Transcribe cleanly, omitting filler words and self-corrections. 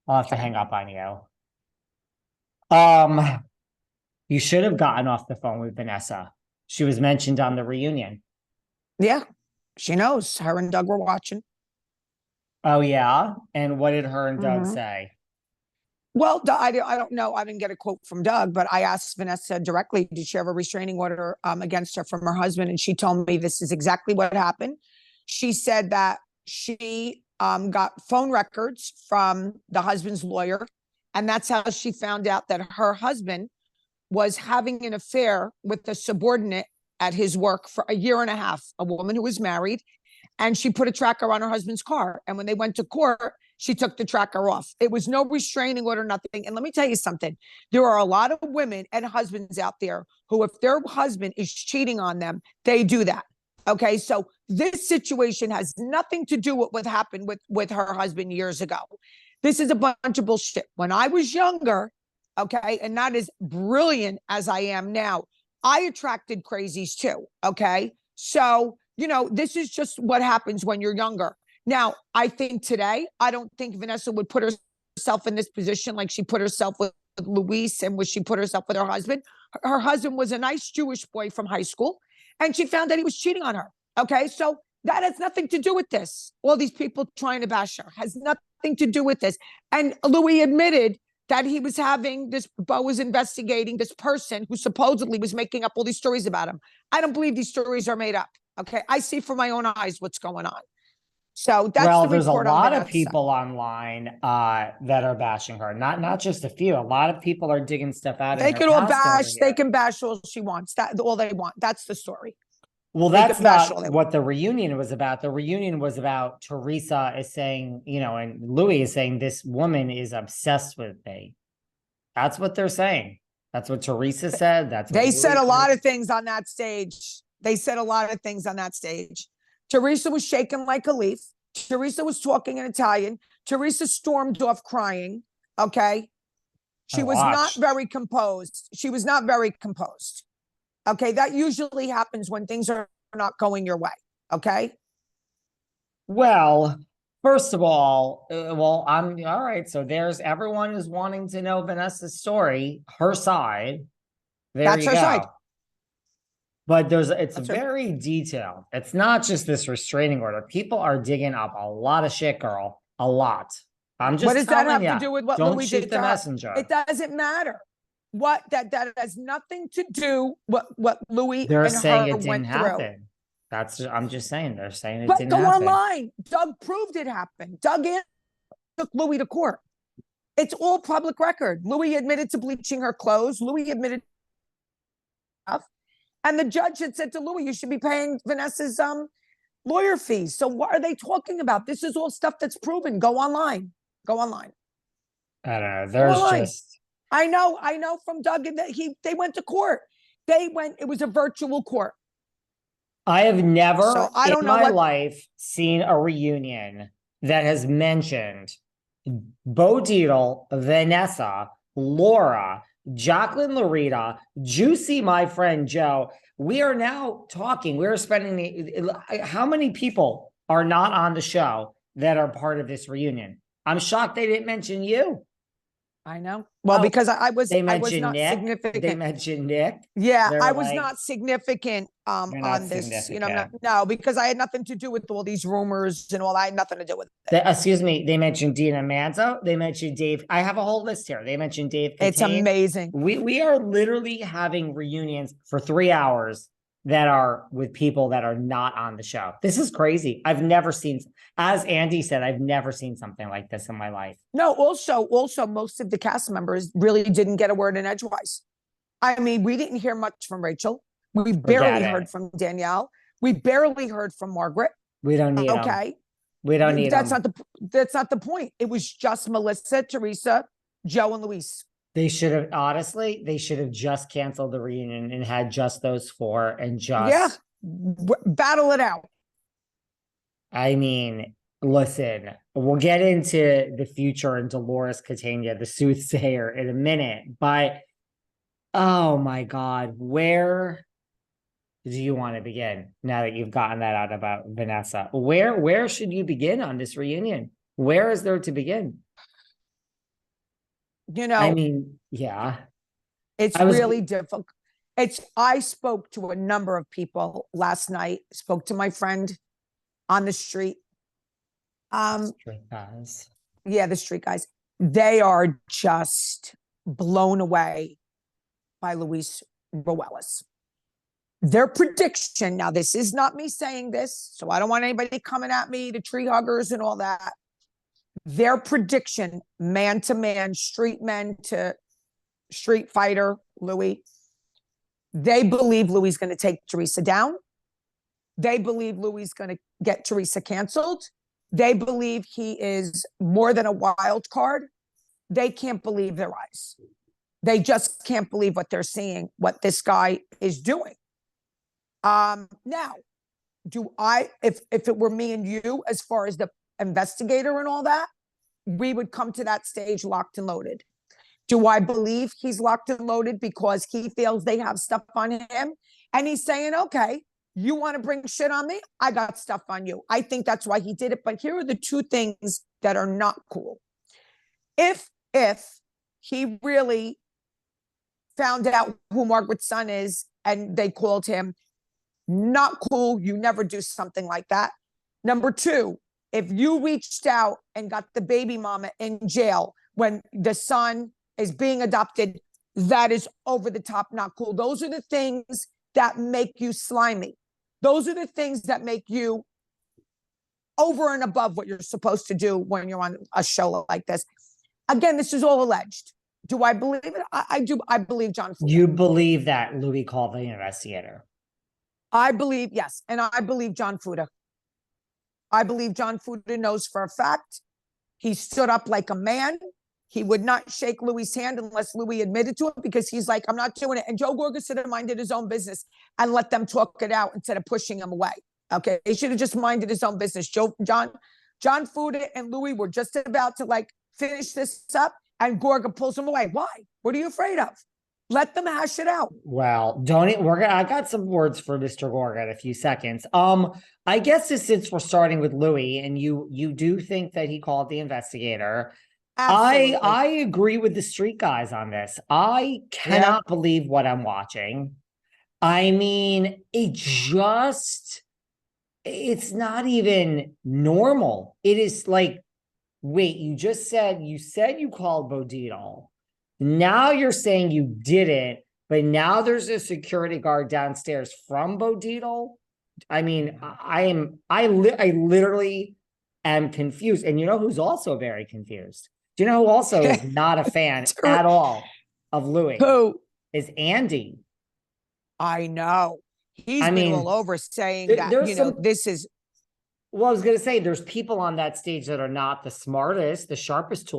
I'll have to hang up on you. Um, you should have gotten off the phone with Vanessa. She was mentioned on the reunion. Yeah, she knows. Her and Doug were watching. Oh, yeah? And what did her and Doug Mhm. say? Well, I don't know. I didn't get a quote from Doug, but I asked Vanessa directly, did she have a restraining order against her from her husband? And she told me this is exactly what happened. She said that she got phone records from the husband's lawyer. And that's how she found out that her husband was having an affair with a subordinate at his work for a year and a half, a woman who was married. And she put a tracker on her husband's car. And when they went to court, she took the tracker off. It was no restraining order, nothing. And let me tell you something. There are a lot of women and husbands out there who, if their husband is cheating on them, they do that. Okay. So this situation has nothing to do with what happened with her husband years ago. This is a bunch of bullshit. When I was younger, okay, and not as brilliant as I am now, I attracted crazies too. Okay. So, this is just what happens when you're younger. Now, I think today, I don't think Vanessa would put herself in this position like she put herself with Luis and she put herself with her husband. Her husband was a nice Jewish boy from high school, and she found that he was cheating on her. Okay, so that has nothing to do with this. All these people trying to bash her has nothing to do with this. And Louis admitted that he was having this, Bo was investigating this person who supposedly was making up all these stories about him. I don't believe these stories are made up. Okay, I see for my own eyes what's going on. So that's the There's a report on lot of Vanessa. people online that are bashing her. Not just a few. A lot of people are digging stuff out in They her can all past over bash. They here. can bash all she wants. That all they want. That's the story. Well, They that's can bash all not they want. what the reunion was about. The reunion was about Teresa is saying, and Louis is saying this woman is obsessed with me. That's what they're saying. That's what Teresa said. That's what They said Louis a said. lot of things on that stage. They said a lot of things on that stage. Teresa was shaking like a leaf. Teresa was talking in Italian. Teresa stormed off crying. Okay. I She was not watched. very composed. She was not very composed. Okay. That usually happens when things are not going your way. Okay. Well, first of all, I'm all right. So there's everyone is wanting to know Vanessa's story, her side. There That's you her side. go. But it's That's her. very detailed. It's not just this restraining order. People are digging up a lot of shit, girl. A lot. I'm What just does that telling have you. to do with what Don't Louis shoot did the to her? messenger. It doesn't matter. What that has nothing to do what Louis They're and saying her it didn't went through. happen. I'm just saying they're saying it But didn't go happen. online. Doug proved it happened. Doug took Louis to court. It's all public record. Louis admitted to bleaching her clothes. Louis admitted stuff. And the judge had said to Louis, you should be paying Vanessa's lawyer fees. So what are they talking about? This is all stuff that's proven. Go online. Go online. I don't know. Go There's online. just I know from Doug that they went to court. It was a virtual court. I have So never I in don't know my what. life seen a reunion that has mentioned Bo Dietl, Vanessa, Laura, Jacqueline Laurita, Juicy, my friend Joe. We are now talking. We're spending how many people are not on the show that are part of this reunion? I'm shocked they didn't mention you. I know. Well, because They I was mentioned not Nick. They significant. mentioned Nick. Yeah, They're I was like, not significant you're not on this. significant. No, because I had nothing to do with all these rumors and all that. I had nothing to do with it. Excuse me, they mentioned Dina Manzo. They mentioned Dave. I have a whole list here. They mentioned Dave It's Catane. amazing. We are literally having reunions for 3 hours that are with people that are not on the show. This is crazy. I've never seen, as Andy said, I've never seen something like this in my life. No, also, most of the cast members really didn't get a word in edgewise. I mean, we didn't hear much from Rachel. We Forget barely heard it. from Danielle. We barely heard from Margaret. We don't need them. Okay. We don't need them. That's not the point. It was just Melissa, Teresa, Joe, and Luis. They should have, honestly, they should have just canceled the reunion and had just those four and just. Battle it out. I mean, listen, we'll get into the future and Dolores Catania, the soothsayer, in a minute, but oh my God, where do you want to begin now that you've gotten that out about Vanessa? Where should you begin on this reunion? Where is there to begin? You I know, mean, yeah. it's I was really difficult. I spoke to a number of people last night, spoke to my friend on the street. Straight guys. Yeah, the street guys. They are just blown away by Luis Ruelas. Their prediction, now this is not me saying this, so I don't want anybody coming at me, the tree huggers and all that. Their prediction, man to man, street men to street fighter, Louis, they believe Louis is going to take Teresa down. They believe Louis is going to get Teresa canceled. They believe he is more than a wild card. They can't believe their eyes. They just can't believe what they're seeing, what this guy is doing. Now, if it were me and you, as far as the investigator and all that, we would come to that stage locked and loaded. Do I believe he's locked and loaded because he feels they have stuff on him? And he's saying, okay, you want to bring shit on me? I got stuff on you. I think that's why he did it. But here are the two things that are not cool. If he really found out who Margaret's son is and they called him, not cool. You never do something like that. Number two, if you reached out and got the baby mama in jail when the son is being adopted, that is over the top, not cool. Those are the things that make you slimy. Those are the things that make you over and above what you're supposed to do when you're on a show like this. Again, this is all alleged. Do I believe it? I do. I believe John Fuda. You believe that Louis called the investigator? I believe, yes. And I believe John Fuda. I believe John Fuda knows for a fact. He stood up like a man. He would not shake Louis' hand unless Louis admitted to it, because he's like, I'm not doing it. And Joe Gorga should have minded his own business and let them talk it out instead of pushing him away. Okay. He should have just minded his own business. John Fuda and Louis were just about to like finish this up, and Gorga pulls him away. Why? What are you afraid of? Let them hash it out. Well, I got some words for Mr. Gorga in a few seconds. I guess since we're starting with Louis, and you do think that he called the investigator. Absolutely. I agree with the street guys on this. I cannot believe what I'm watching. I mean, it's not even normal. It is like, wait, you said you called Dietl. Now you're saying you didn't, but now there's a security guard downstairs from Dietl. I mean, I literally am confused. And you know who's also very confused? Do you know who also is not a fan at all of Louis? Who? Is Andy. I know. He's been all over saying that, this is. Well, I was going to say, there's people on that stage that are not the smartest, the sharpest tool